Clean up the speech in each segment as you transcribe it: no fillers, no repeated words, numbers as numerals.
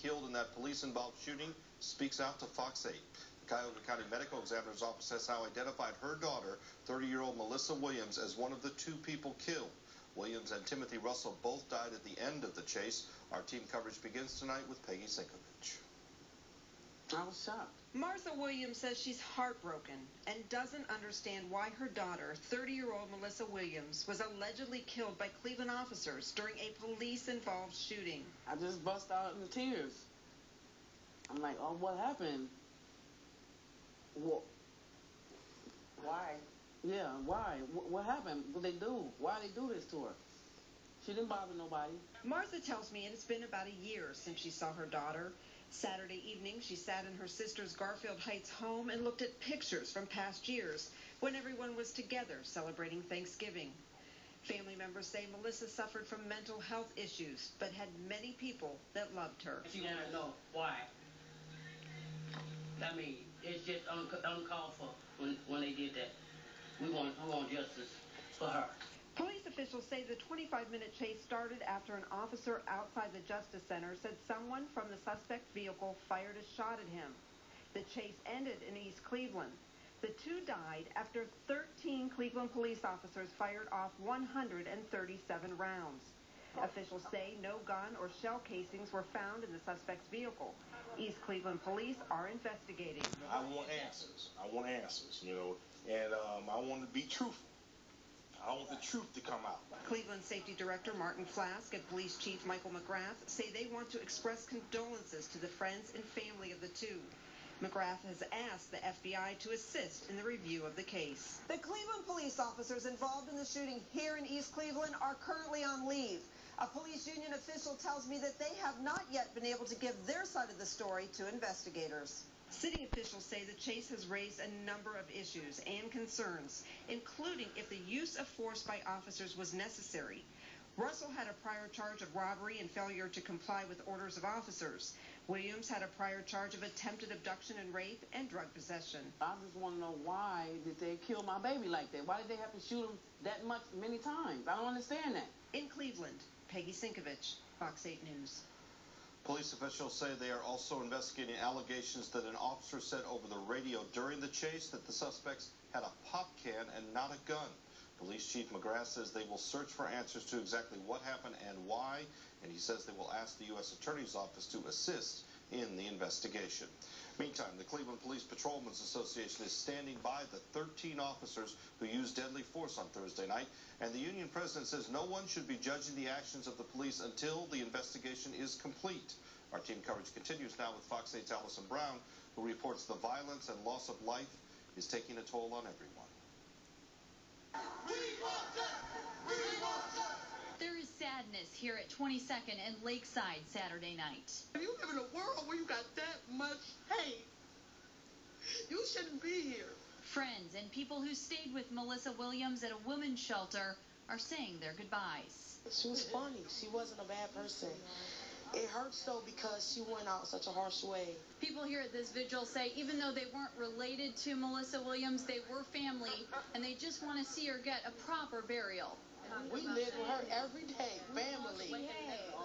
killed in that police-involved shooting speaks out to Fox 8. The Cuyahoga County Medical Examiner's Office has now identified her daughter, 30-year-old Melissa Williams, as one of the 2 people killed. Williams and Timothy Russell both died at the end of the chase. Our team coverage begins tonight with Peggy Sinkovich. I was shocked. Martha Williams says she's heartbroken and doesn't understand why her daughter, 30-year-old Melissa Williams, was allegedly killed by Cleveland officers during a police-involved shooting. I just bust out into tears. I'm like, oh, what happened? What? Why? Yeah, why? What happened? What they do? Why they do this to her? She didn't bother nobody. Martha tells me it's been about a year since she saw her daughter. Saturday evening, she sat in her sister's Garfield Heights home and looked at pictures from past years when everyone was together celebrating Thanksgiving. Family members say Melissa suffered from mental health issues, but had many people that loved her. She want to know why. I mean, it's just uncalled for when they did that. We want justice for her. Police officials say the 25-minute chase started after an officer outside the Justice Center said someone from the suspect's vehicle fired a shot at him. The chase ended in East Cleveland. The 2 died after 13 Cleveland police officers fired off 137 rounds. Officials say no gun or shell casings were found in the suspect's vehicle. East Cleveland police are investigating. I want answers. And I want to be truthful. I want the truth to come out. Cleveland Safety Director Martin Flask and Police Chief Michael McGrath say they want to express condolences to the friends and family of the 2. McGrath has asked the FBI to assist in the review of the case. The Cleveland police officers involved in the shooting here in East Cleveland are currently on leave. A police union official tells me that they have not yet been able to give their side of the story to investigators. City officials say the chase has raised a number of issues and concerns, including if the use of force by officers was necessary. Russell had a prior charge of robbery and failure to comply with orders of officers. Williams had a prior charge of attempted abduction and rape and drug possession. I just want to know, why did they kill my baby like that? Why did they have to shoot him that many times? I don't understand that. In Cleveland, Peggy Sinkovich, Fox 8 News. Police officials say they are also investigating allegations that an officer said over the radio during the chase that the suspects had a pop can and not a gun. Police Chief McGrath says they will search for answers to exactly what happened and why, and he says they will ask the U.S. Attorney's Office to assist in the investigation. Meantime, the Cleveland Police Patrolmen's Association is standing by the 13 officers who used deadly force on Thursday night, and the union president says no one should be judging the actions of the police until the investigation is complete. Our team coverage continues now with Fox 8's Allison Brown, who reports the violence and loss of life is taking a toll on everyone. There is sadness here at 22nd and Lakeside Saturday night. If you live in a world where you got that much hate, you shouldn't be here. Friends and people who stayed with Melissa Williams at a women's shelter are saying their goodbyes. She was funny. She wasn't a bad person. It hurts, though, because she went out such a harsh way. People here at this vigil say even though they weren't related to Melissa Williams, they were family, and they just want to see her get a proper burial. We live with her every day, family.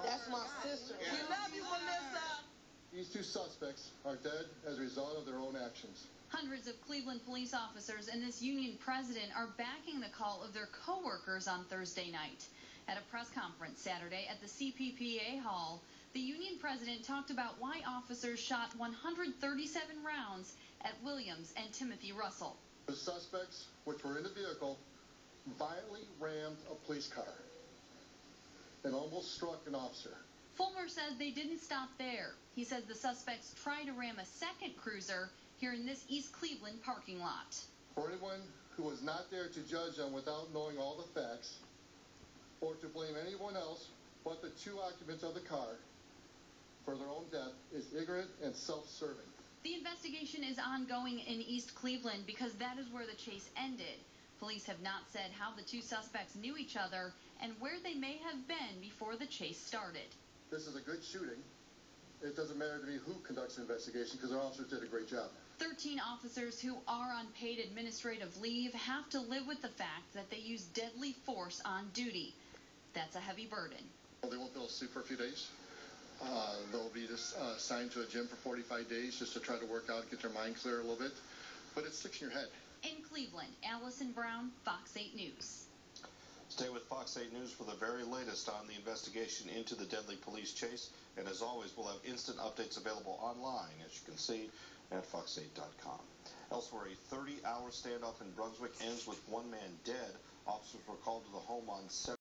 That's my sister. We love you, Melissa. These 2 suspects are dead as a result of their own actions. Hundreds of Cleveland police officers and this union president are backing the call of their co-workers on Thursday night. At a press conference Saturday at the CPPA Hall, the union president talked about why officers shot 137 rounds at Williams and Timothy Russell. The suspects, which were in the vehicle, violently rammed a police car and almost struck an officer. Fulmer says they didn't stop there. He says the suspects tried to ram a second cruiser here in this East Cleveland parking lot. For anyone who was not there to judge them without knowing all the facts, or to blame anyone else but the 2 occupants of the car for their own death, is ignorant and self-serving. The investigation is ongoing in East Cleveland because that is where the chase ended. Police have not said how the 2 suspects knew each other and where they may have been before the chase started. This is a good shooting. It doesn't matter to me who conducts the investigation because our officers did a great job. 13 officers who are on paid administrative leave have to live with the fact that they use deadly force on duty. That's a heavy burden. Well, they won't be able to sleep for a few days. They'll be just assigned to a gym for 45 days just to try to work out, get their mind clear a little bit. But it sticks in your head. In Cleveland, Allison Brown, Fox 8 News. Stay with Fox 8 News for the very latest on the investigation into the deadly police chase. And as always, we'll have instant updates available online, as you can see, at fox8.com. Elsewhere, a 30-hour standoff in Brunswick ends with one man dead. Officers were called to the home on 7